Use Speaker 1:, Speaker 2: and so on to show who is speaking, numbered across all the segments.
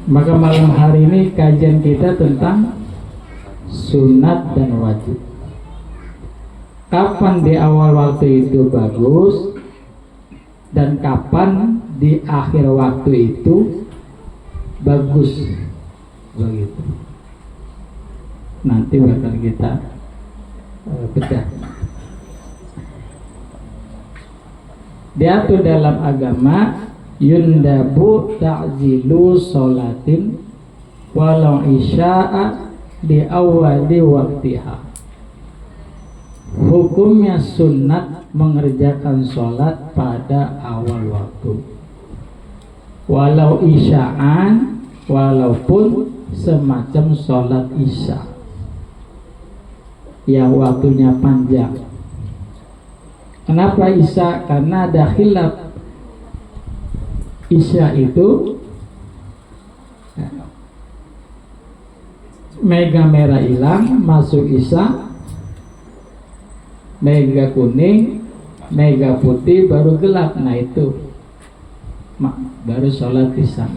Speaker 1: Maka malam hari ini kajian kita tentang sunat dan wajib. Kapan di awal waktu itu bagus dan kapan di akhir waktu itu bagus, begitu. Nanti bakal kita bedah. Diatur dalam agama, yundabu ta'zilu sholatin walau isya'a di awali waktiha. Hukumnya sunat mengerjakan sholat pada awal waktu, walau isya'an, walaupun semacam sholat isya yang waktunya panjang. Kenapa isya? Karena ada khilaf. Isya itu mega merah hilang, masuk isya, mega kuning, mega putih, baru gelap. Nah itu baru sholat isya,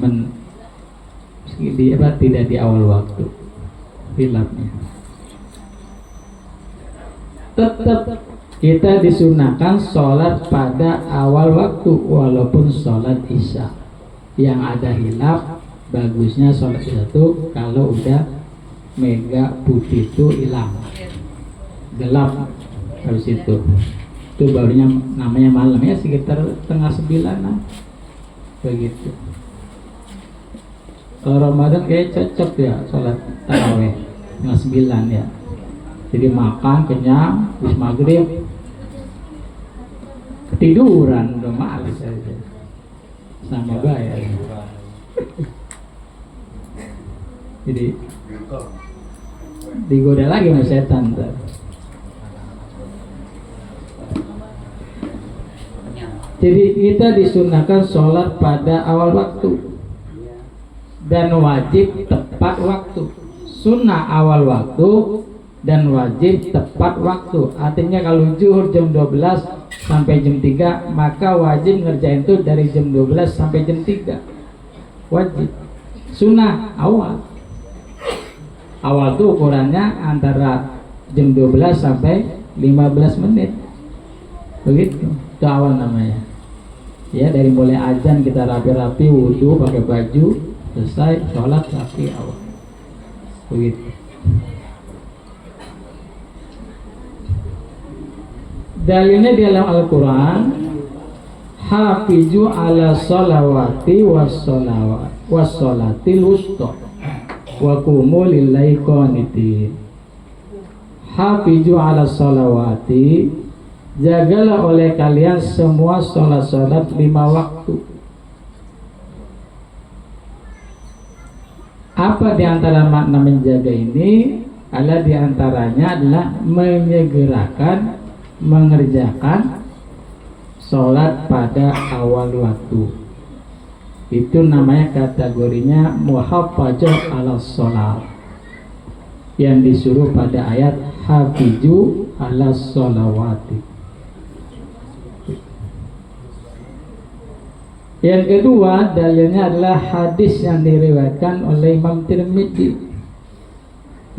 Speaker 1: tidak di awal waktu hilapnya. Tetap kita disunahkan sholat pada awal waktu walaupun sholat isya. Yang ada hilaf, bagusnya sholat isya itu kalau udah mega putih itu hilang, gelap harus itu barunya namanya malam ya, sekitar 8:30 begitu. Kalau Ramadan kayak cocok ya sholat tarawih 9 ya. Jadi makan kenyang, habis maghrib ketiduran, udah males aja sama gaya. Jadi digoda lagi sama setan tuh. Jadi kita disunahkan sholat pada awal waktu dan wajib tepat waktu. Sunnah awal waktu dan wajib tepat waktu. Artinya kalau zuhur jam 12 sampai jam 3, maka wajib ngerjain itu dari jam 12 sampai jam 3. Wajib. Sunnah awal. Awal itu ukurannya antara jam 12 sampai 15 menit. Begitu. Itu awal namanya. Ya, dari mulai azan kita rapi-rapi, wudhu, pakai baju, selesai sholat rapi awal. Begitu. Dalilnya di dalam Al-Quran, hafizu ala sholawati wassolatil wusta wa qumu lillahi qanitin. Hafizu ala sholawati, jagalah oleh kalian semua sholat-sholat 5 waktu. Apa diantara makna menjaga ini? Adalah diantaranya adalah menyegerakan mengerjakan sholat pada awal waktu. Itu namanya kategorinya muhafadzah ala sholat, yang disuruh pada ayat hafizu ala sholawati. Yang kedua dalilnya adalah hadis yang diriwayatkan oleh Imam Tirmidzi,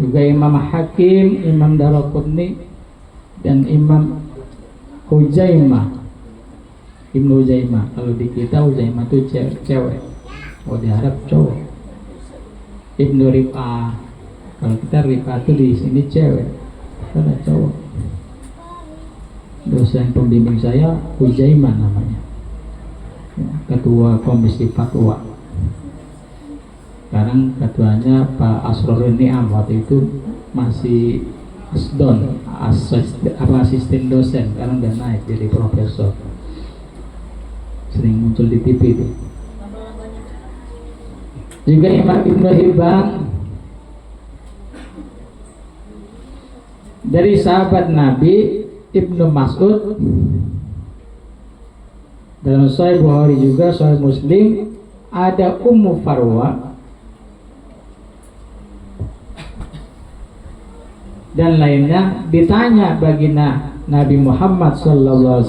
Speaker 1: juga Imam Hakim, Imam Daraqutni, dan Imam Huzaimah, Ibnu Huzaimah. Kalau di kita Huzaimah itu cewek, kalau di Arab cowok. Ibnu Rif'ah, kalau kita Rif'ah itu di sini cewek, karena cowok. Dosen pembimbing saya Huzaimah namanya, ketua komisi fatwa. Sekarang ketuanya Pak Asrorun Ni'am, waktu itu masih asdon, asisten dosen, sekarang udah naik jadi profesor, sering muncul di TV itu. Juga Imam Ibnu Hibban dari sahabat Nabi Ibnu Mas'ud, dalam Sahih Bukhari juga Sahih Muslim, ada Ummu Farwa dan lainnya. Ditanya baginda Nabi Muhammad SAW,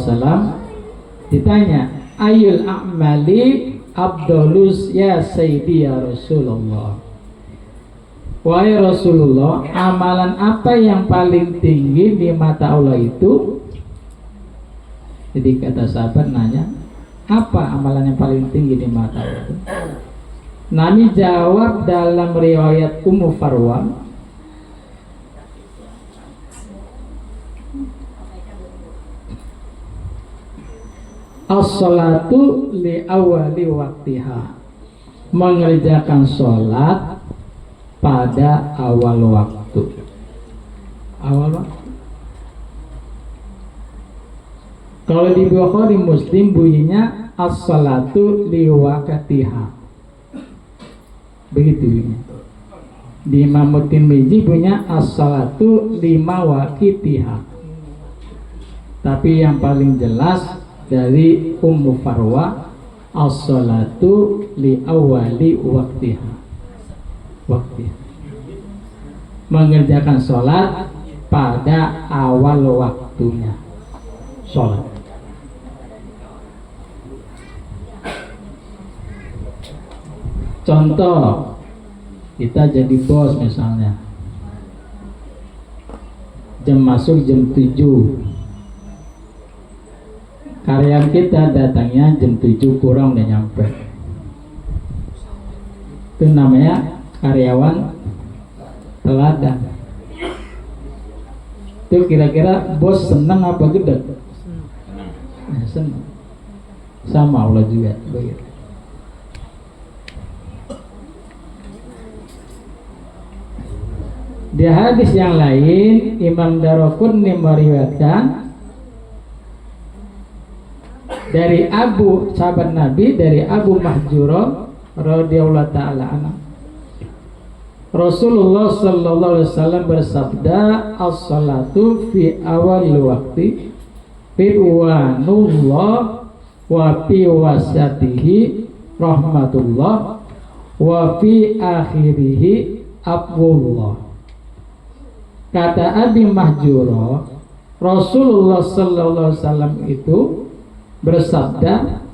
Speaker 1: ditanya ayul a'mali Abdulus ya Sayyidi ya Rasulullah. Wahai Rasulullah, amalan apa yang paling tinggi di mata Allah itu? Jadi kata sahabat nanya, apa amalan yang paling tinggi di mata Allah itu? Nabi jawab dalam riwayat Ummu Farwa, as-salatu li awali waktiha, mengerjakan sholat pada awal waktu. Awal waktu. Kalau di Bukhari Muslim bunyinya as-salatu li waqtiha. Begitu bunyinya. Di Imam Tirmidzi bunyinya as-salatu lima waqtiha. Tapi yang paling jelas dari Ummu Farwa, as-salatu li awali waktiha. Mengerjakan sholat pada awal waktunya. Sholat. Contoh, kita jadi bos misalnya, jam masuk jam 7, karyawan kita datangnya jam 7 kurang udah nyampe. Itu namanya karyawan teladan. Itu kira-kira bos senang apa gede? Senang. Sama Allah juga begitu. Di hadis yang lain, Imam Daraqutni meriwayatkan dari sahabat Nabi, dari Abu Mahjura radhiyallahu taala anhu, Rasulullah sallallahu alaihi wasallam bersabda, as-salatu fi awal waqti ridwanullah wa fi wasatihi rahmatullah wa fi akhirihi afwullah. Kata Abi Mahjura, Rasulullah sallallahu alaihi wasallam itu bersabda,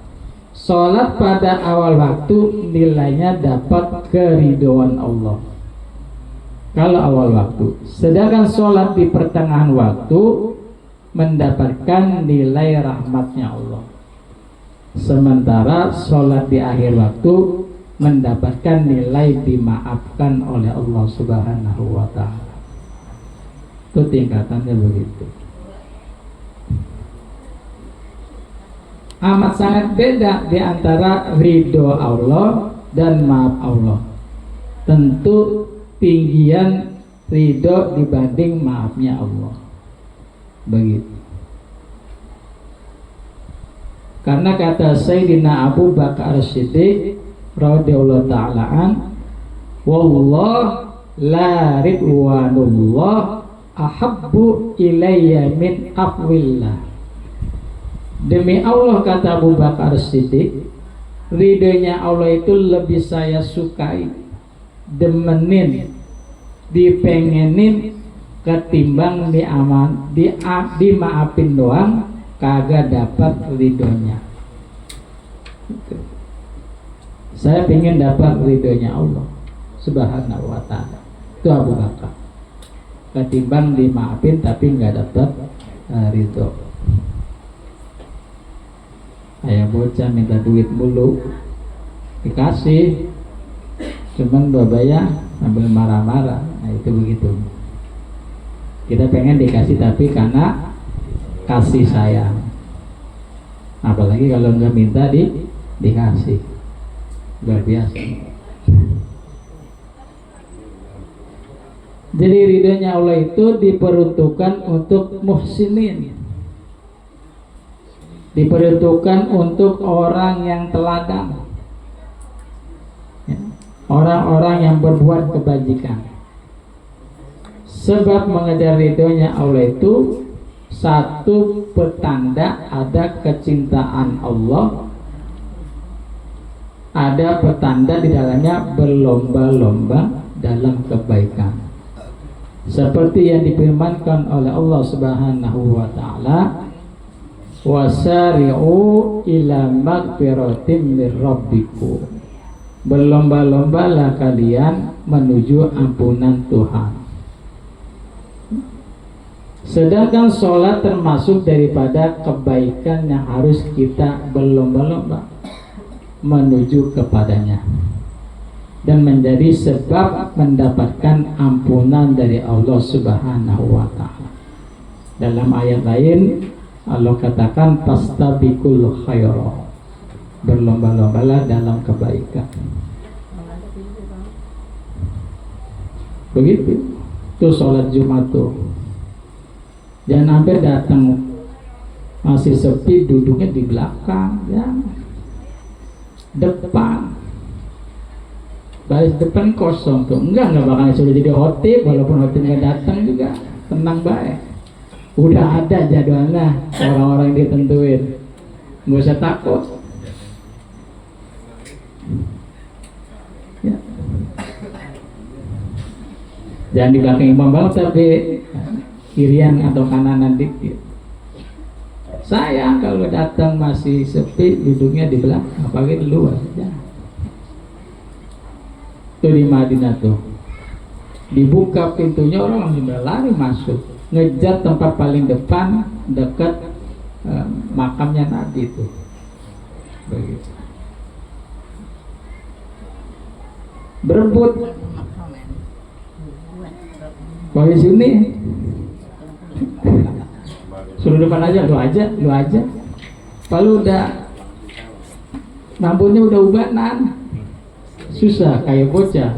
Speaker 1: sholat pada awal waktu nilainya dapat keridhaan Allah. Kalau awal waktu, sedangkan sholat di pertengahan waktu mendapatkan nilai rahmatnya Allah. Sementara sholat di akhir waktu mendapatkan nilai dimaafkan oleh Allah Subhanahu wa ta'ala. Itu tingkatannya begitu. Amat sangat beda di antara ridho Allah dan maaf Allah. Tentu tinggian ridho dibanding maafnya Allah. Begitu. Karena kata Sayyidina Abu Bakar As-Siddiq radhiyallahu ta'ala an, wallah la ridwanullah ahabbu ilayya min afwillah. Demi Allah, kata Abu Bakar Siddiq, ridhonya Allah itu lebih saya sukai, demenin, dipengenin ketimbang dimaafin doang kagak dapat ridhonya. Saya pengen dapat ridhonya Allah Subhanahu wa ta'ala. Itu Abu Bakar. Ketimbang dimaafin tapi nggak dapat ridho. Ayah bocah minta duit mulu, dikasih, cuman babaya sambil marah-marah. Nah itu begitu. Kita pengen dikasih tapi karena kasih sayang. Apalagi kalau nggak minta dikasih, luar biasa. Jadi ridhonya Allah itu diperuntukkan untuk muhsinin, diperuntukkan untuk orang yang teladan, orang-orang yang berbuat kebajikan. Sebab mengejar ridhonya Allah itu satu petanda ada kecintaan Allah, ada petanda di dalamnya berlomba-lomba dalam kebaikan. Seperti yang difirmankan oleh Allah Subhanahu wa ta'ala, wasari'u ila magfiratim mir rabbikum, berlomba-lombalah kalian menuju ampunan Tuhan. Sedangkan sholat termasuk daripada kebaikan yang harus kita berlomba-lomba menuju kepadanya dan menjadi sebab mendapatkan ampunan dari Allah Subhanahu wa ta'ala. Dalam ayat lain Allah katakan fastabiqul khairat, berlomba-lombalah dalam kebaikan. Begitu tuh sholat Jumat tuh. Jangan sampai datang masih sepi, duduknya di belakang, ya, depan. Baris depan kosong tuh, enggak bakal sudah jadi khotib, walaupun khotib nggak datang juga tenang baik. Udah ada jadwalnya, orang-orang yang ditentuin, nggak usah takut. Ya. Jangan di belakang imam banget, tapi kirian atau kanan dikit. Sayang kalau datang masih sepi, duduknya di belakang, apalagi di luar. Ya. Tuh di Madinah tuh, dibuka pintunya orang langsung berlari masuk, ngejar tempat paling depan dekat makamnya Nabi itu. Begitu. Berebut. Bagi sini suruh depan aja, lu aja. Kalau udah rambutnya udah ubanan, susah kayak bocah.